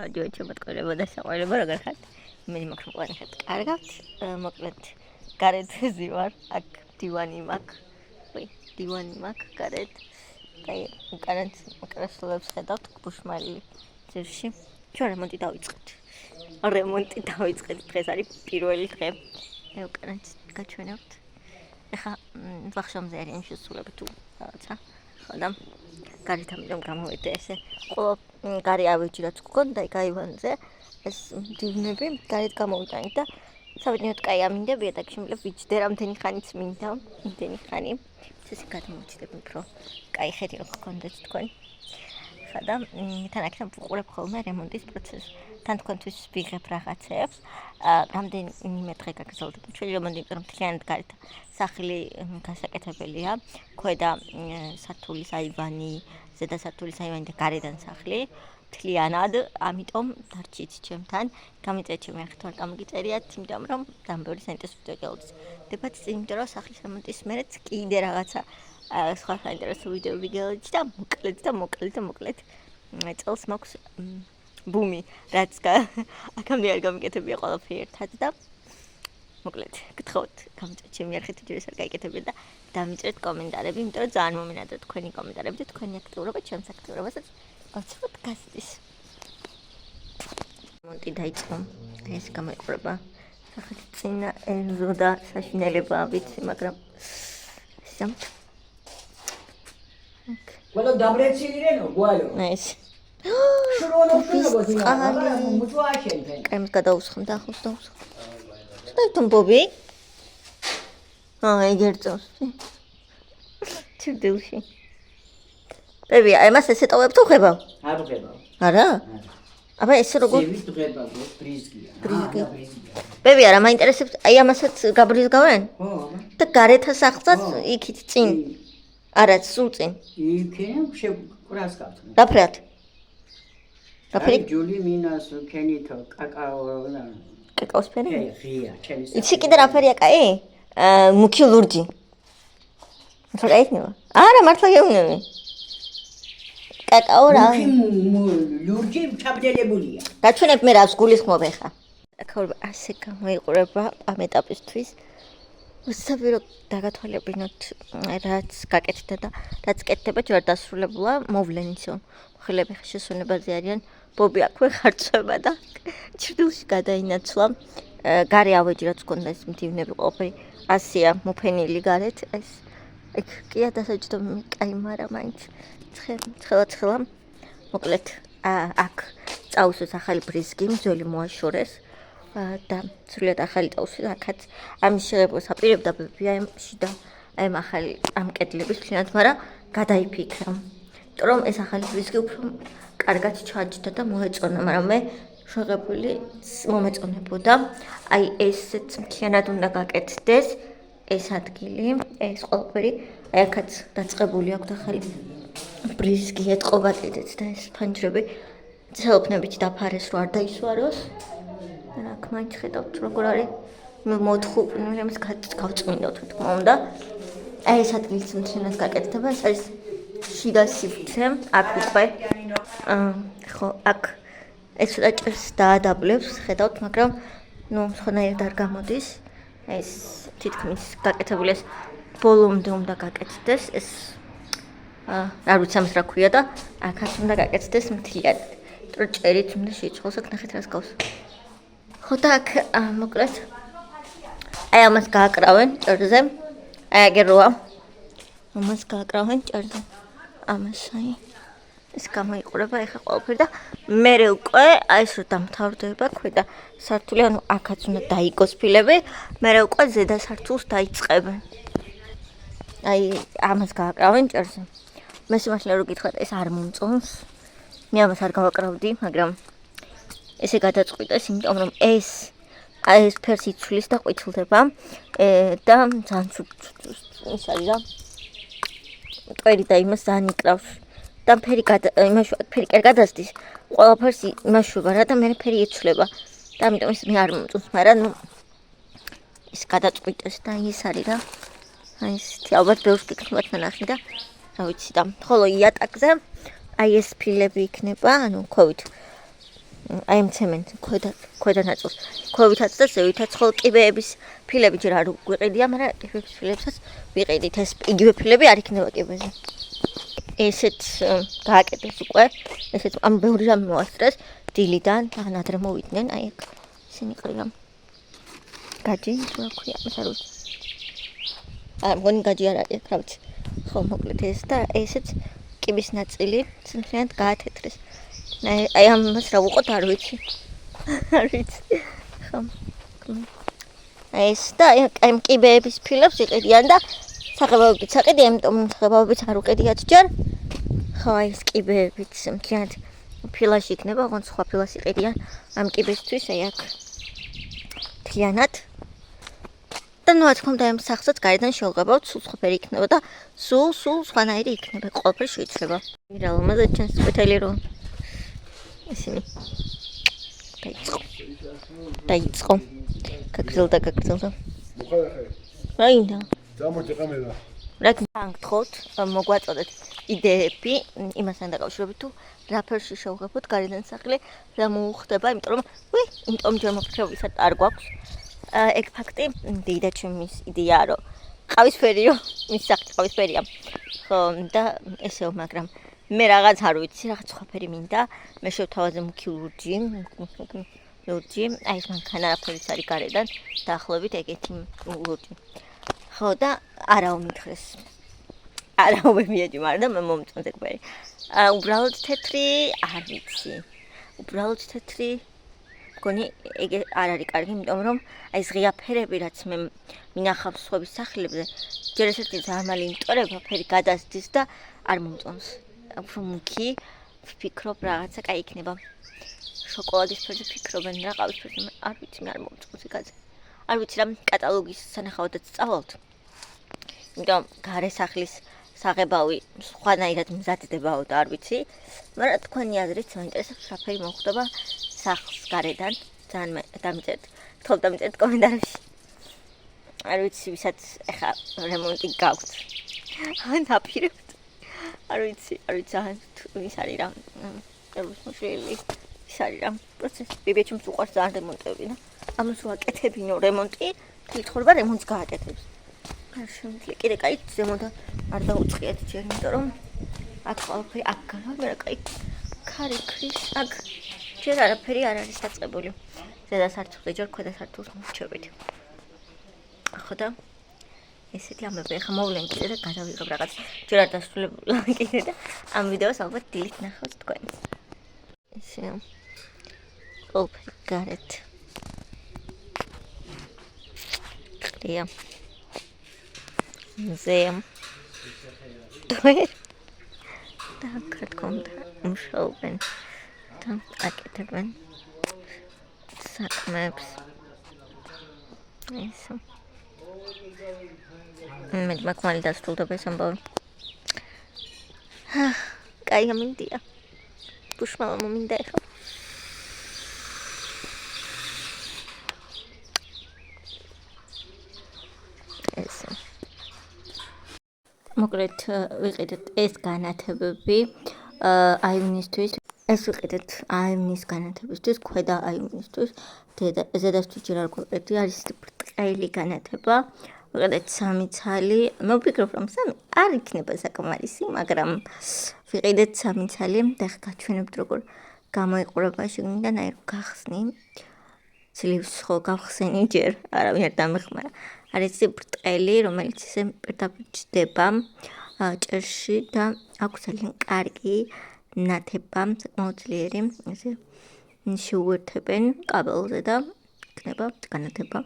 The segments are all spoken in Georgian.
ავდიო ჩამოტყოლება და საყოველება როგორ ხართ? მე მაგრამ ყველანი ხართ. კარგავთ. მოკლედ გარეთ ზივარ. აქ დივანი მაქვს. დივანი მაქვს გარეთ. აი, უკანაც კრესლებს ხედავთ ბუშმალი ძირში. ჩვენ რემონტი დავიწყეთ. რემონტი დავიწყეთ. დღეს არის პირველი დღე. მე უკანაც გაჩვენებთ. ეხა ვახშამზე არის შესრულება თუ რაღაცა. ხოდა გარეთ ამიტომ გამოვიდე ესე. ყოველ გარი ავეჯი რაც გქონდა იქ აივანზე ეს დივნები გარეთ გამოვიტანით და საბედნიეროდ კაი ამინდებია და შემიძლია ვიჯდე რამდენი ხანიც მინდა, იმდენი ხანი. ესე გადმოვიჩდები უფრო კაი ხედი რო გქონდეთ თქვენ. ხოდა თან აქ ვუყურებ ხოლმე რემონტის პროცესს. თან თქვენთვის ვიღებ რაღაცებს. რამდენიმე დღე გაგრძელდება ჩვენი რემონტი, იმიტომ რომ მთლიანად გარეთ სახლი გასაკეთებელია. ქვედა სართულის აივანი, ზედა სართულის აივანი და გარედან სახლი. მთლიანად, ამიტომ დარჩით ჩემთან. გამიწევთ ჩემი ახით ვარ გამოგიწერიათ, იმიტომ რომ დამბეური საინტერესო ვიდეო გელოდის. იმიტომ რომ სახლის რემონტის მერეც კიდე რაღაცა სხვა საინტერესო ვიდეოები გელოდის და მოკლედ წელს მაქვს ბუმი, რაც აქამდე არ გამიკეთებია ყველაფერი ერთად და მოკლედ გთხოვთ გამიწევთ ჩემი ახით ჯერ არ გაიკეთებია და დამიწერეთ კომენტარები, იმიტომ რომ ძალიან მომენადა თქვენი კომენტარები და თქვენი აქტიურობა ჩემს აქტიურობასაც ავწევთ გასდის. რემონტი დაიწყო. ეს გამოიყურება სახით წინა ეზო და საშინელება ვიცი, მაგრამ სამთ. Quello da Brezilireno, quello. ეს Шуроно მუწვაშენთენ. კემს გადაუსხმდა ახოს დაუსხმ. სტაიტონ ბობი. ეგერწოს. ჩრდილში. ბები, ამას ესე ტოვებ თუ ხებავ? არ ვღებავ. არა? აბა ესე როგორ? სევის ვღება, ბრიზგია. ბრიზგია. ბები, არა მაინტერესებს, აი ამასაც გაბრიზგავენ? ხო. და გარეთა სახლსაც იქით წინ. არა, სულ წინ. იქენ შეყრას გავთ. დაფრათ. დაფრი? ჯული მინას კენითო კაკაო. კაკაოს ფერი? ღია, ჩემი. იცი კიდე რა ფერია კაი? მუქი ლურჯი. მართლა იქნება? არა, მართლა გეუბნები. კაკაო რა? ლურჯი ჩაბდელებულია. გაჩვენებ მე რას გულისხმობ ეხა. აქაურება ასე გამოიყურება ამ ეტაპისთვის. უსაბირო დაგათვალებინოთ რაც გაკეთდა და რაც კეთდება ჯერ დასრულებულა მოვლენიცო. ხილები შესვენებაზე არიან. ბობი აქვე ხარცვება და ჩრდილში გადაინაცვლა. გარე ავეჯი რაც გქონდა ეს მდივნები ყველაფერი ასია მოფენილი გარეთ. ეს იქ კია დასაჯდო კაი მარა მაინც ცხელა მოკლედ აქ წაუსვეს ახალი ბრიზგი ძველი მოაშორეს და სრულიად ახალი წაუსვეს აქაც ამის შეღებულს აპირებდა ბებიამში და ამ ახალი ამ კედლების მთლიანად მაგრამ გადაიფიქრა იმიტომ რომ ეს ახალი ბრიზგი უფრო კარგად ჩაჯდა და მოეწონა მაგრამ მე შეღებული მომეწონებოდა აი ესეც მთლიანად უნდა გაკეთდეს ეს ადგილი ეს ყველაფერი აი აქაც დაწყებული აქვს ახალი ბრიზგი ეთყობა კიდეც და ეს ფანჯრები ცელოფნებით დაფარეს რო არ დაისვაროს რა აქ მაინც ხედავთ როგორ არის მოთხოვნილი ამის გავწმინდა თუ თქმა უნდა აი ეს ადგილიც მთლიანად გაკეთდება ეს არის შიგა სივრცე აქ უკვე ხო აქ ეს ცოტა ჭერს დაადაბლებს ხედავთ მაგრამ ნუ სხვანაირად არ გამოდის ეს თითქმის გაკეთებული ეს ბოლომდე უნდა გაკეთდეს ეს არ ვიცი ამას რა ქვია და აქაც უნდა გაკეთდეს მთლიანად. იმიტომ რომ ჭერით უნდა შეიწყოს აქ ნახეთ რას გავს. ხო და აქ მოკლედ აი ამას გააკრავენ ჭერზე. აი აგეროა. ამას გააკრავენ ჭერზე. ამას აი ეს გამოიყურება ეხა ყველაფერი და მერე უკვე აი ეს რო დამთავრდება ქვედა სართული ანუ აქაც უნდა დაიგოს ფილები მერე უკვე ზედა სართულს დაიწყებენ. აი ამას გააკრავენ ჭერზე. მე სიმართლე რო გითხრათ ეს არ მომწონს. მე ამას არ გავაკრავდი, მაგრამ ესე გადაწყვიტეს, იმიტომ რომ ეს აი ეს ფერს იცვლის და ყვითლდება და ძალიან ის არის რა. ტვერი და იმას ძალიან იკრავს. და ფერი ფერი კერ გადასდის. ყველაფერს იმაშვება რა და მე ფერი იცვლება. და ამიტომ ეს მე არ მომწონს, მაგრამ ნუ ეს გადაწყვიტეს და ის არის რა. აი ეს ალბათ ბევრს გიქნებათ ნახი და რა ვიცი და ხოლო იატაკზე აი ეს ფილები იქნება, ანუ ქვევით აი ამ ცემენტ ქვედა ნაწილს ქვევითაც და ზევითაც ხოლ კიბეების ფილები ჯერ არ გვიყიდია, მაგრამ კიბეების ფილებსაც ვიყიდით. ეს იგივე ფილები არ იქნება კიბეზე. ესეც გააკეთეს უკვე, ესეც ამ ბევრი რამე მოასწრეს დილიდან, თან ადრე მოვიდნენ, აი აქ ისინი ყრია. გაჯი რა ქვია, მე არ ვიცი. მგონი გაჯი არ არის, რა ვიცი. ხო, მოკლედ ეს და ესეც კიბის ნაწილი ძნელად გაათეთრეს. აი ამას რა ვუყოთ არ ვიცი. არ ვიცი. ხო. ეს და აი ამ კიბეების ფილებს იყიდიან და საღებავებით საყიდი, ამიტომ საღებავებით არ უყიდიათ ჯერ. ხო, აი ეს კიბეებიც მთლიანად ფილაში იქნება, ოღონდ სხვა ფილას იყიდიან ამ კიბესთვის, აი აქ მთლიანად. და ნუ რა თქმა უნდა ამ სახსაც გარედან შევღებავთ, სულ სხვაფერი იქნება და სულ სხვანაირი იქნება, ყველაფერი შეიძლება. რა ლამაზად ჩანს წითელი რო. ისინი დაიწყო. გაგრძელდა. რაინდა? დამოჭი კამერა. რა გთხოვთ, მოგვაწოდეთ იდეები იმასთან დაკავშირებით თუ რა ფერში შევღებოთ გარედან სახლი, რა მოუხდება, იმიტომ რომ ჯერ მოფიქრებისად არ გვაქვს. ეგ ფაქტი დიდა ჩემის იდეაა, რომ ყავისფერიო, მის სახლი ყავისფერია. ხო, და ესეო, მაგრამ მე რაღაც არ ვიცი, რაღაც სხვაფერი მინდა. მე შევთავაზე მუქი ლურჯი, აი ეს მანქანა არაფერიც არის გარედან, დაახლოებით ეგეთი ლურჯი. ხო და არაო მითხრეს. არაო მე მიეჯიმარ და მე მომწონს ეგ ფერი. უბრალოდ თეთრი არ ვიცი. უბრალოდ თეთრი მგონი ეგ არ არის კარგი, იმიტომ რომ აი ეს ღია ფერები რაც მე მინახავს სხვების სახლებზე, ჯერ ესეთი ძამალი იმტორება ფერი გადასდის და არ მომწონს. უფრო მუქი ვფიქრობ რაღაცა კაი იქნება. შოკოლადის ფერზე ფიქრობენ რა ყავის ფერზე, არ ვიცი, მე არ მომწონს ეგაზე. არ ვიცი რა კატალოგის სანახავადაც წავალთ. იმიტომ გარე სახლის საღებავი სხვანაირად მზადდებაო და არ ვიცი, მაგრამ თქვენი აზრით მაინტერესებს რა ფერი მოხდება სახლს გარედან, ძალიან დამიწერეთ, გთხოვთ დამიწერეთ კომენტარებში. არ ვიცი, ვისაც ეხა რემონტი გაქვთ. ნაპირებთ. არ ვიცი, ძალიან ის არის რა. ელუსმოშელი ის არის რა პროცესი. ბიბიაჩემს უყვარს ძალიან რემონტები და ამას ვაკეთებინო რემონტი, თვითონ რემონტს გააკეთებს. არ შემიძლია კიდე კაი ზემოდან არ დაუწყიათ ჯერ, იმიტომ რომ აქ ყველაფერი აქ გამაგრა კაი ქარი ქრის აქ ჯერ არაფერი არ არის დაწყებული. ზედა სართულზე ჯერ ქვედა სართულს მოვჩებით. ხო და ესეთი ამბები ახლა მოვლენ კიდე და გადავიღებ რაღაც ჯერ არ დასრულებულა კიდე და ამ ვიდეოს ალბათ დილით ნახავთ თქვენ. ესე ყველაფერი გარეთ ყრია მუზეუმ და კრატკონდა მუშაობენ და აკეთებენ საქმეებს. ესე მე მაქმალი დასრულდება ეს ამბავი. კაი ამინდია. ბუშმალა მომინდა ეხლა. ესე მოკლედ ვიყიდეთ ეს განათებები აივნისთვის. ეს ვიყიდეთ აივნის განათებისთვის, ქვედა აივნისთვის. ზედასთვის ჯერ არ გვაყრეთი, არის ბრტყელი განათება. ვიყიდეთ 3 ცალი. მე ვფიქრობ რომ 3 არ იქნება საკმარისი, მაგრამ ვიყიდეთ 3 ცალი და გაჩვენებთ როგორ გამოიყურება შეგნიდან აი რომ გახსნი. ძლივს ხო გავხსენი ჯერ, არავინ არ დამეხმარა. არის ბრტყელი, რომელიც ისე პირდაპირ ჯდება ჭერში და აქვს ძალიან კარგი ნათება, საკმაოდ ძლიერი, ესე შეუერთებენ კაბელზე და იქნება განათება.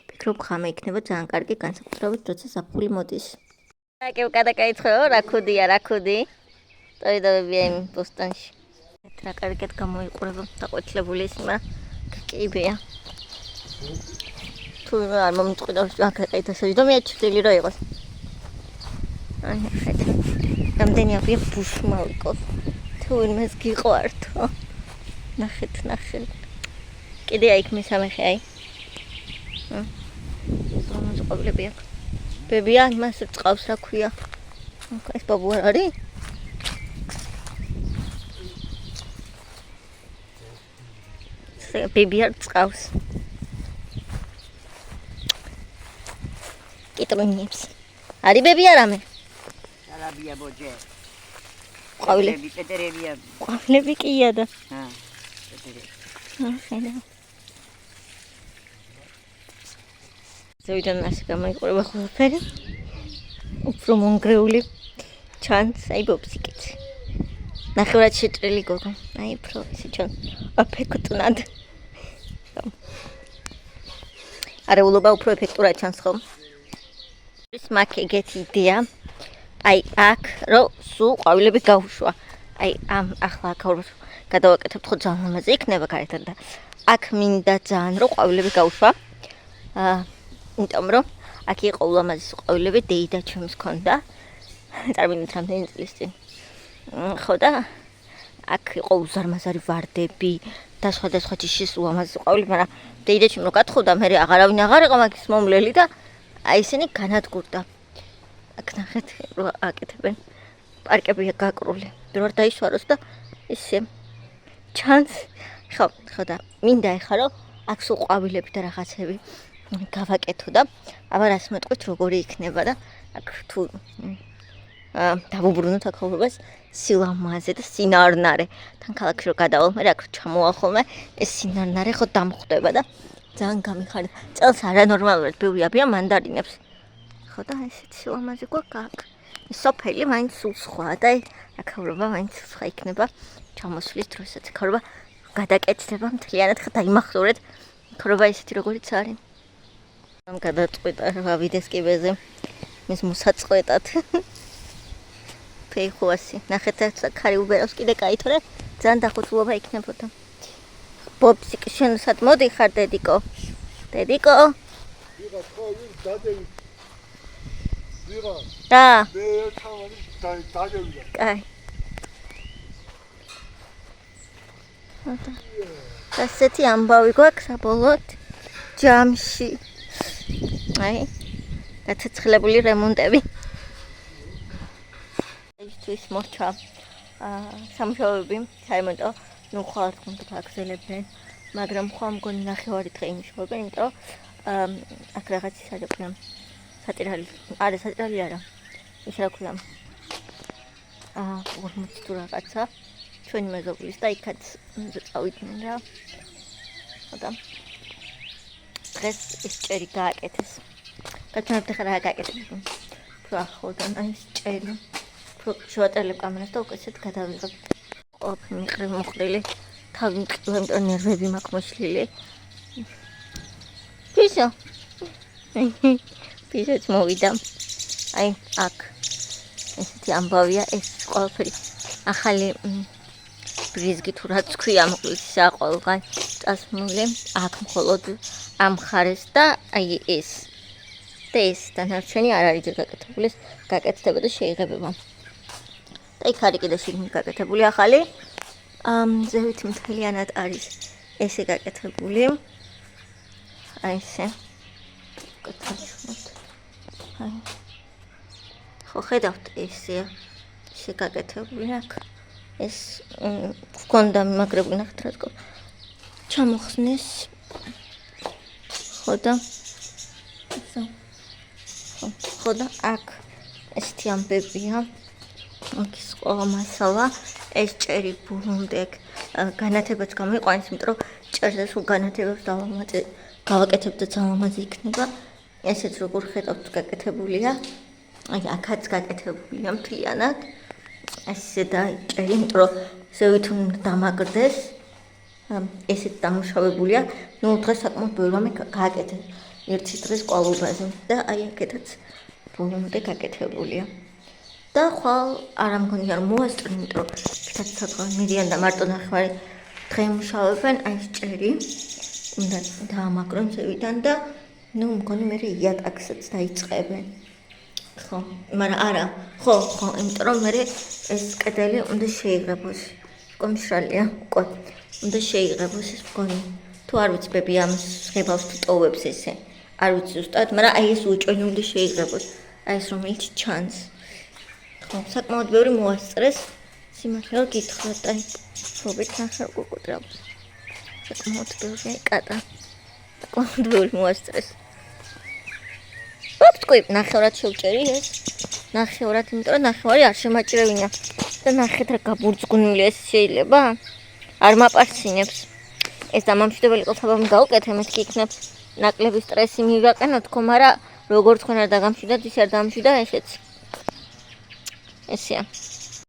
ვფიქრობ ხამე იქნება ძალიან კარგი, განსაკუთრებით როცა საფული მოდის. აკევ გადაკაიცხეო, რა ქუდია, რა ქუდი. ტოიდავებია იმ ბოსტანში. რა კარგად გამოიყურება დაყვეთლებული ის, მაგრამ კიბეა. თუ არ მომწყვიტავს აკეთეთ ასე და მე ჩრდილი რო იყოს. აი ხეთ. რამდენი აბია ბუშმალკო. თუ იმას გიყვართო. ნახეთ. კიდე აიქ მესამე ხე აი. ამას ყოფილები აქ. ბებია იმას წავს რა ქვია. ეს ბაბუ არ არის? ბები არ წავს. კიტრინებს. არის ბები არამე? არაბია ბოჯე. ყვავილები. პეტერებია. ყვავილები კია და. პეტერები. ხედა. ზევიდან ასე გამოიყურება ყველაფერი. უფრო მონგრეული ჩანს, აი ბობსიკიც. ნახევრად შეჭრილი გოგო. აი უფრო ისე ჩან აფექტურად. არეულობა უფრო ეფექტურად ჩანს ხომ? ის მაგ ეგეთი იდეა. აი აქ რო სულ ყვავილები გავუშვა. აი ამ ახლა გადავაკეთებთ ხო ძალიან ლამაზი იქნება გარეთან და აქ მინდა ძალიან რო ყვავილები გავუშვა. იმიტომ რომ აქ იყო ულამაზესი ყვავილები დეიდა ჩემს ქონდა. წარმინეთ რამდენი წლის წინ. ხო და აქ იყო უზარმაზარი ვარდები და სხვადასხვა ჯიშის ულამაზესი ყვავილები, მაგრამ დეიდა ჩემ რო გათხოვდა, მე აღარავინ აღარ იყო მაგის მომლელი და აი ისინი განადგურდა. აქ ნახეთ რომ აკეთებენ პარკებია გაკრული. ვერ დაიშვაროს და ისე ჩანს. ხო და მინდა ეხა რომ აქ სულ ყვავილები და რაღაცები გავაკეთო და აბა რას მეტყვით როგორი იქნება და აქ თუ დავუბრუნოთ აქაურობას სილამაზე და სინარნარე. თან ქალაქში რო გადავალ, მე აქ ჩამოვალ ხოლმე ეს სინარნარე ხო დამხვდება და ძალიან გამიხარდა. წელს არანორმალურად ბევრი აბია მანდარინებს. ხო და ესეც სილამაზე გვაქვს აქ. სოფელი მაინც სულ სხვა და აქაურობა მაინც სხვა იქნება ჩამოსვლის დროსაც. აქაურობა გადაკეთდება მთლიანად ხა დაიმახსოვრეთ. აქაურობა ისეთი როგორიც არის. ამ გადაწყვეტა ავიდეს კიბეზე მის მოსაწყვეტად. ფეიხუასი ნახეთ ხარი უბერავს კიდე кайთორე ძალიან დახოცულობა იქნებოდა. ბობსიკ შენ სად მოდიხარ დედიკო? დედიკო? ვიღა თქვი დადები. ვიღა. და. მე ერთმანეთს დადები. კაი. ასეთი ამბავი გვაქვს საბოლოოდ ჯამში. აი დაცეცხლებული რემონტები. ის მოჩა სამშობლოები საიმონტო ნუ ხარ თქონდა გაგზელებდნენ მაგრამ ხომ მგონი ნახევარი დღე იმშობლობენ იმიტომ აქ რაღაც ის არის ქვია საჭირალი არა ის რა ქვია 40 თუ რაღაცა ჩვენი მეზობლის და იქაც წავიდნენ რა და დღეს ის ჭერი გააკეთეს გაჩვენებთ ხა რა გააკეთეს რა ხოდან აი ეს ჭერი შევატელებ კამერას და უკეთესად გადავიღებ. ყოფილი მიყრე მოხდილი. თავი მყივა, იმიტომ ნერვები მაქვს მოშლილი. ფიშო. ფიშოც მოვიდა. აი, აქ. ესეთი ამბავია, ეს ყველაფერი ახალი ბრიზგი თუ რაც ქვია, მოკლედ ყველგან წასმული. აქ მხოლოდ ამ ხარეს და აი ეს. და ეს დანარჩენი არ არის ჯერ გაკეთებული, გაკეთდება და შეიღებება. იქ არის კიდე შიგნით გაკეთებული ახალი. ზევით მთლიანად არის ესე გაკეთებული. აი ესე. აი. ხო ხედავთ ესეა. ესე გაკეთებული აქ. ეს გქონდა მიმაგრებული ნახეთ რა თქო. ჩამოხსნეს. ხო და ხო და აქ ესეთი ამბებია. ის ყველა მასალა ეს ჭერი ბურუნდეკ განათებაც გამოიყვანეს, იმიტომ რომ ჭერზე სულ განათებებს გავაკეთებთ და ძალიან ლამაზი იქნება. ესეც როგორ ხედავთ გაკეთებულია. აი აქაც გაკეთებულია მთლიანად. ესე და ჭერი, იმიტომ რომ ზევით უნდა დამაგრდეს. ესეც დამუშავებულია. ნუ დღეს საკმაოდ ბევრი რამე გააკეთეს. ერთი დღეს კვალობაზე და აი აქეთაც ბურუნდეკ გაკეთებულია. და ხვალ არ ამგონია რომ მოასწრენ, იმიტომ რომ ფიქრობთ საწყალ მიდიან და მარტო ნახევარი დღე მუშაობენ, აი ეს ჭერი უნდა დაამაგრონ ზევიდან და ნუ მგონი მე იატაკსაც დაიწყებენ. ხო, მაგრამ არა, ხო, იმიტომ რომ მე ეს კედელი უნდა შეიღებოს. კომშრალია, უკვე უნდა შეიღებოს ეს მგონი. თუ არ ვიცი ბები ამას ღებავს თუ ტოვებს ესე. არ ვიცი ზუსტად, მაგრამ აი ეს უჭვენი უნდა შეიღებოს. აი ეს რომელიც ჩანს. ხო, საკმაოდ ბევრი მოასწრეს. სიმართლე რომ გითხრათ, აი, ფობით ნახე უკვე კუტრავს. საკმაოდ ბევრი კატა. საკმაოდ ბევრი მოასწრეს. ვაფთქვი, ნახევრად შევჭერი ეს. ნახევრად, იმიტომ რომ ნახევარი არ შემაჭრევინა. და ნახეთ რა გაბურძგუნული ეს შეიძლება? არ მაპარცინებს. ეს დამამშვიდებელი ყლთაბამი გავუკეთე, მეთქი იქნებ ნაკლები სტრესი მივაყენო თქო, მაგრამ როგორც თქვენ არ დაგამშვიდათ, ის არ დამშვიდა ესეც. ესეა.